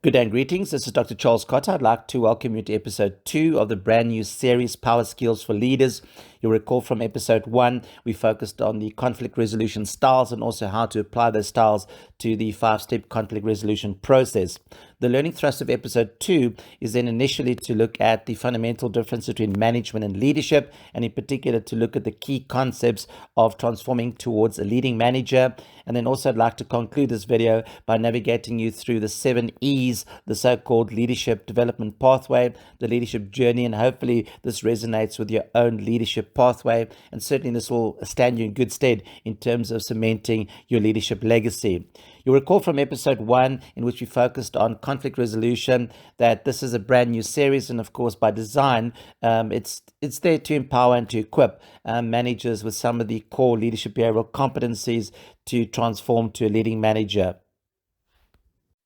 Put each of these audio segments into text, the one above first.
Good day and greetings. This is Dr. Charles Cotter. I'd like to welcome you to episode 2 of the brand new series, Power Skills for Leaders. You'll recall from episode 1, we focused on the conflict resolution styles and also how to apply those styles to the 5-step conflict resolution process. The learning thrust of episode 2 is then initially to look at the fundamental difference between management and leadership, and in particular to look at the key concepts of transforming towards a leading manager. And then also I'd like to conclude this video by navigating you through the 7 E's, the so-called leadership development pathway, the leadership journey, and hopefully this resonates with your own leadership pathway. And certainly this will stand you in good stead in terms of cementing your leadership legacy. You'll recall from episode 1, in which we focused on conflict resolution, that this is a brand new series, and of course by design, it's there to empower and to equip managers with some of the core leadership behavioral competencies to transform to a leading manager.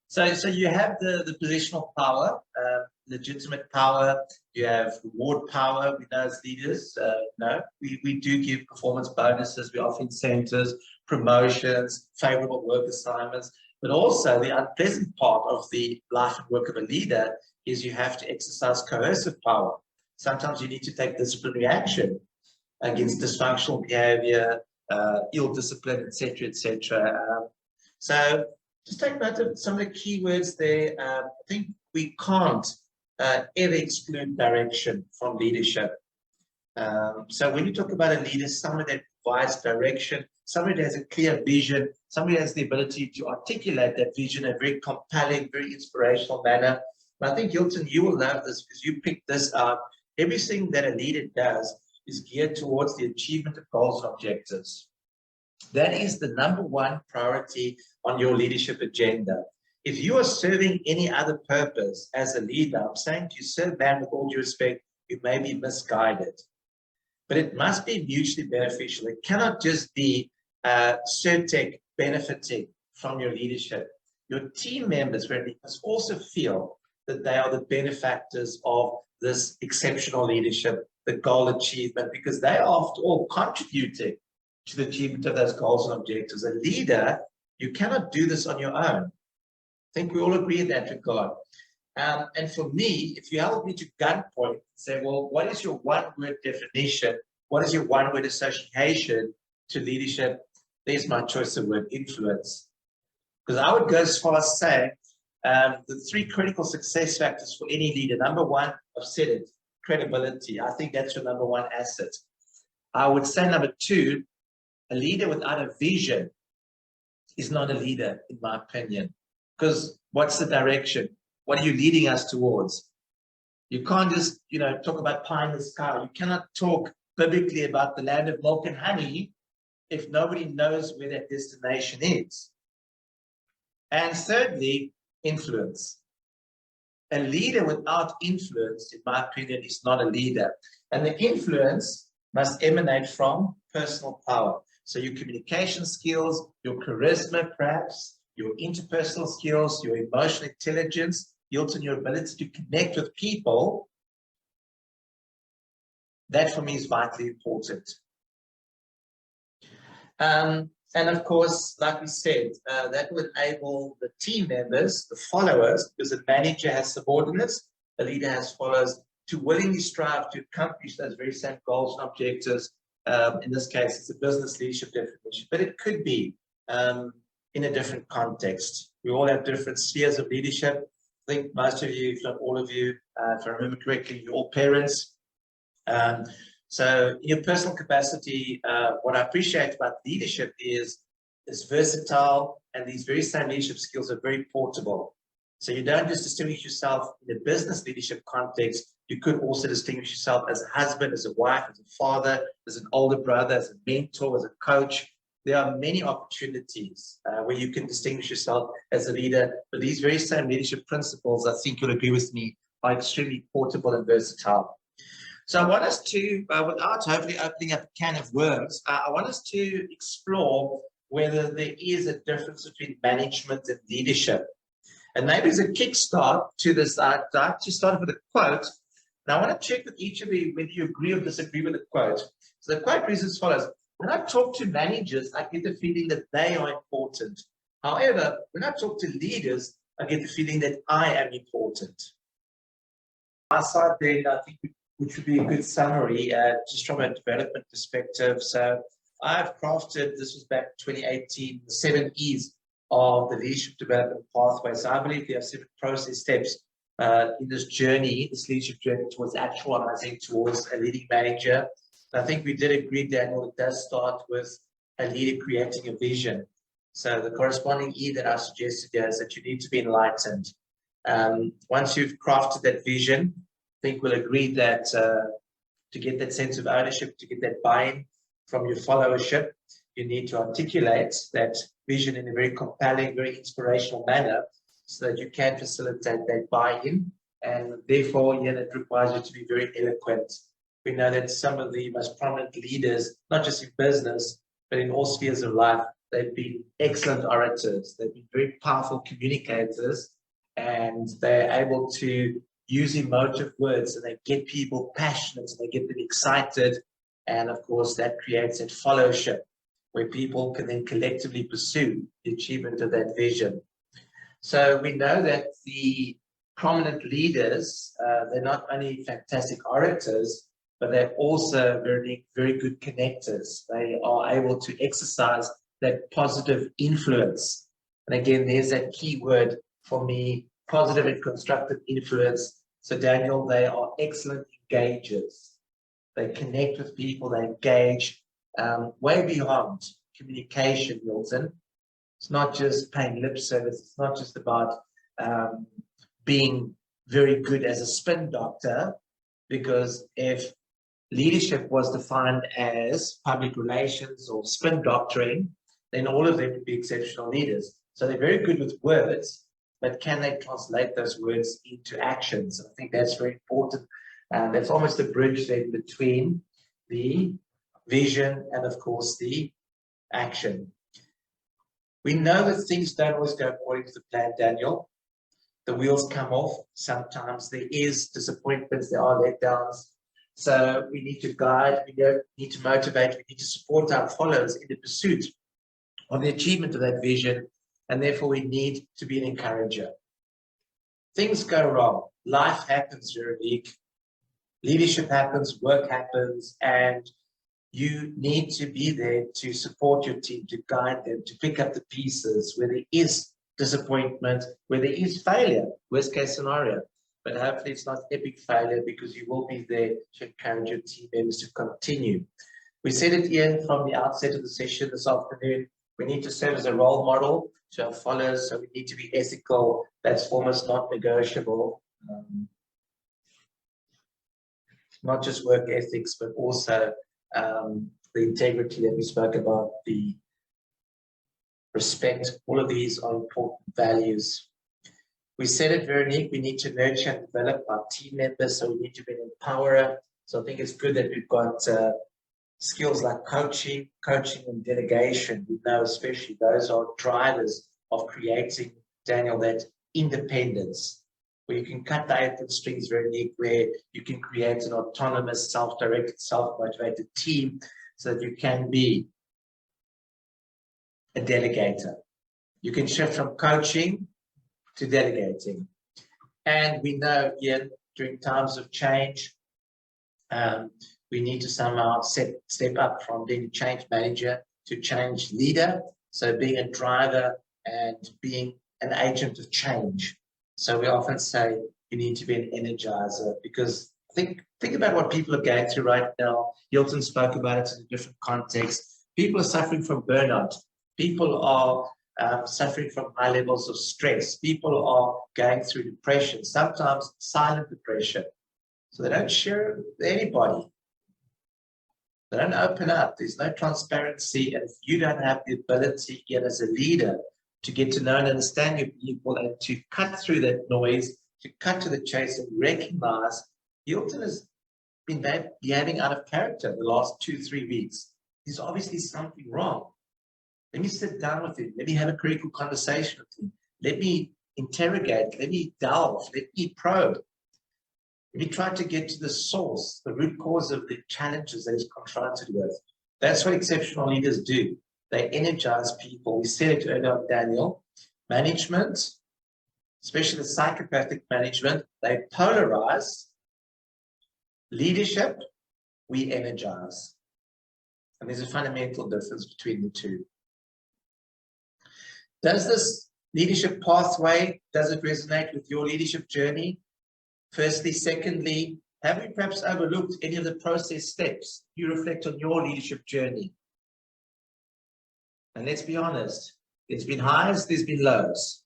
So you have the positional power, legitimate power. You have reward power. We know as leaders, we do give performance bonuses. We offer incentives, promotions, favorable work assignments. But also the unpleasant part of the life and work of a leader is you have to exercise coercive power. Sometimes you need to take disciplinary action against dysfunctional behavior, ill discipline, etc., etc. So just take note of some of the key words there. I think we can't ever exclude direction from leadership. So when you talk about a leader, somebody that provides direction, somebody that has a clear vision, somebody that has the ability to articulate that vision in a very compelling, very inspirational manner. And I think, Hilton, you will love this because you picked this up. Everything that a leader does is geared towards the achievement of goals and objectives. That is the number one priority on your leadership agenda. If you are serving any other purpose as a leader, I'm saying to you, sir, man, with all due respect, you may be misguided. But it must be mutually beneficial. It cannot just be Certec benefiting from your leadership. Your team members must also feel that they are the benefactors of this exceptional leadership, the goal achievement, because they are after all contributing to the achievement of those goals and objectives. A leader, you cannot do this on your own. I think we all agree in that regard. And for me, if you held me to gunpoint and say, well, what is your one-word definition? What is your one-word association to leadership? There's my choice of word, influence. Because I would go as far as saying the 3 critical success factors for any leader. Number 1, I've said it, credibility. I think that's your number 1 asset. I would say number 2, a leader without a vision is not a leader, in my opinion. Because what's the direction? What are you leading us towards? You can't just, talk about pie in the sky. You cannot talk biblically about the land of milk and honey if nobody knows where that destination is. And thirdly, influence. A leader without influence, in my opinion, is not a leader. And the influence must emanate from personal power. So your communication skills, your charisma perhaps, your interpersonal skills, your emotional intelligence, Hilton, your ability to connect with people, that for me is vitally important. And of course, like we said, that will enable the team members, the followers, because a manager has subordinates, a leader has followers, to willingly strive to accomplish those very same goals and objectives. In this case, it's a business leadership definition, but it could be in a different context. We all have different spheres of leadership. I think most of you, if not all of you, if I remember correctly, you're all parents. So in your personal capacity, what I appreciate about leadership is it's versatile, and these very same leadership skills are very portable. So you don't just distinguish yourself in a business leadership context. You could also distinguish yourself as a husband, as a wife, as a father, as an older brother, as a mentor, as a coach. There are many opportunities where you can distinguish yourself as a leader. But these very same leadership principles, I think you'll agree with me, are extremely portable and versatile. So I want us to, without hopefully opening up a can of worms, I want us to explore whether there is a difference between management and leadership. And maybe as a kickstart to this, I'd like to start with a quote. Now, I want to check with each of you whether you agree or disagree with the quote. So the quote reads as follows. When I talk to managers, I get the feeling that they are important. However, when I talk to leaders, I get the feeling that I am important. My side then, I think, which would be a good summary, just from a development perspective. So I've crafted, this was back 2018, the 7 E's of the leadership development pathway. So I believe there are 7 process steps in this journey, this leadership journey towards actualizing towards a leading manager. And I think we did agree, Daniel, it does start with a leader creating a vision. So the corresponding E that I suggested here is that you need to be enlightened. Once you've crafted that vision, I think we'll agree that to get that sense of ownership, to get that buy-in from your followership, you need to articulate that vision in a very compelling, very inspirational manner so that you can facilitate that buy-in. And therefore, it requires you to be very eloquent. We know that some of the most prominent leaders, not just in business, but in all spheres of life, they've been excellent orators. They've been very powerful communicators, and they're able to use emotive words, and they get people passionate, and they get them excited. And of course, that creates that followership where people can then collectively pursue the achievement of that vision. So we know that the prominent leaders, they're not only fantastic orators, but they're also very, very good connectors. They are able to exercise that positive influence. And again, there's that key word for me, positive and constructive influence. So Daniel, they are excellent engagers. They connect with people, they engage way beyond communication, Milton. It's not just paying lip service. It's not just about being very good as a spin doctor, because if leadership was defined as public relations or spin doctoring, then all of them would be exceptional leaders. So they're very good with words, but can they translate those words into actions? I think that's very important. That's almost a bridge then between the vision and, of course, the action. We know that things don't always go according to the plan, Daniel. The wheels come off. Sometimes there is disappointments, there are letdowns. So we need to guide, we need to motivate, we need to support our followers in the pursuit of the achievement of that vision, and therefore we need to be an encourager. Things go wrong. Life happens, Veronique. Leadership happens, work happens, and you need to be there to support your team, to guide them, to pick up the pieces where there is disappointment, where there is failure, worst case scenario. But hopefully it's not epic failure, because you will be there to encourage your team members to continue. We said it, Ian, from the outset of the session this afternoon. We need to serve as a role model to our followers, so we need to be ethical. That's almost not negotiable. Not just work ethics, but also the integrity that we spoke about, the respect. All of these are important values. We said it, Veronique, we need to nurture and develop our team members, so we need to be an empowerer. So I think it's good that we've got skills like coaching and delegation. We know especially those are drivers of creating, Daniel, that independence, where you can cut the apron strings, Veronique, where you can create an autonomous, self-directed, self-motivated team so that you can be a delegator. You can shift from coaching to delegating. And we know, Ian, during times of change, we need to somehow step up from being a change manager to change leader. So being a driver and being an agent of change. So we often say you need to be an energizer, because think about what people are going through right now. Hilton spoke about it in a different context. People are suffering from burnout. People are suffering from high levels of stress. People are going through depression, sometimes silent depression. So they don't share it with anybody. They don't open up. There's no transparency. And if you don't have the ability yet as a leader to get to know and understand your people and to cut through that noise, to cut to the chase and recognize Hilton has been behaving out of character the last 2-3 weeks. There's obviously something wrong. Let me sit down with him. Let me have a critical conversation with him. Let me interrogate. Let me delve. Let me probe. Let me try to get to the source, the root cause of the challenges that he's confronted with. That's what exceptional leaders do. They energize people. We said it earlier, Daniel. Management especially the psychopathic management, they polarize. Leadership, we energize. And there's a fundamental difference between the two. Does this leadership pathway, does it resonate with your leadership journey? Firstly. Secondly, have you perhaps overlooked any of the process steps? You reflect on your leadership journey. And let's be honest, there's been highs, there's been lows.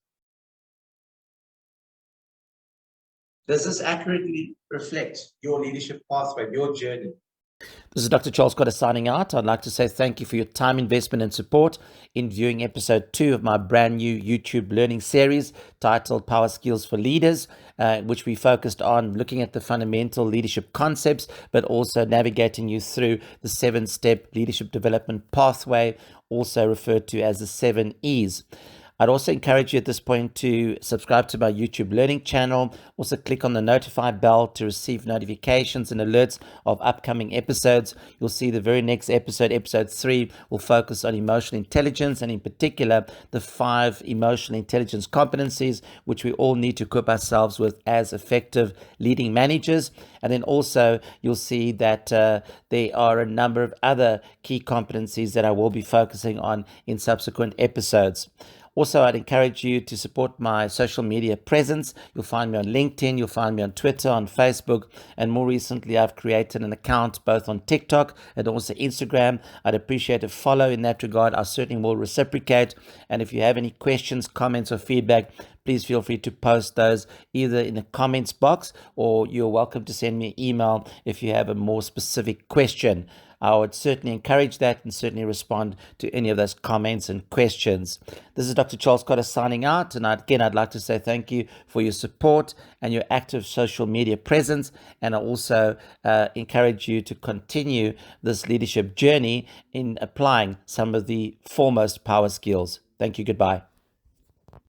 Does this accurately reflect your leadership pathway, your journey? This is Dr. Charles Cotter signing out. I'd like to say thank you for your time, investment, and support in viewing episode 2 of my brand new YouTube learning series titled Power Skills for Leaders, which we focused on looking at the fundamental leadership concepts, but also navigating you through the 7-step leadership development pathway, also referred to as the 7 E's. I'd also encourage you at this point to subscribe to my YouTube learning channel. Also click on the notify bell to receive notifications and alerts of upcoming episodes. You'll see the very next episode, episode 3, will focus on emotional intelligence, and in particular, the 5 emotional intelligence competencies which we all need to equip ourselves with as effective leading managers. And then also you'll see that there are a number of other key competencies that I will be focusing on in subsequent episodes. Also, I'd encourage you to support my social media presence. You'll find me on LinkedIn, you'll find me on Twitter, on Facebook, and more recently I've created an account both on TikTok and also Instagram. I'd appreciate a follow in that regard. I certainly will reciprocate. And if you have any questions, comments, or feedback, please feel free to post those either in the comments box, or you're welcome to send me an email if you have a more specific question. I would certainly encourage that and certainly respond to any of those comments and questions. This is Dr. Charles Cotter signing out. And again, I'd like to say thank you for your support and your active social media presence. And I also encourage you to continue this leadership journey in applying some of the foremost power skills. Thank you. Goodbye.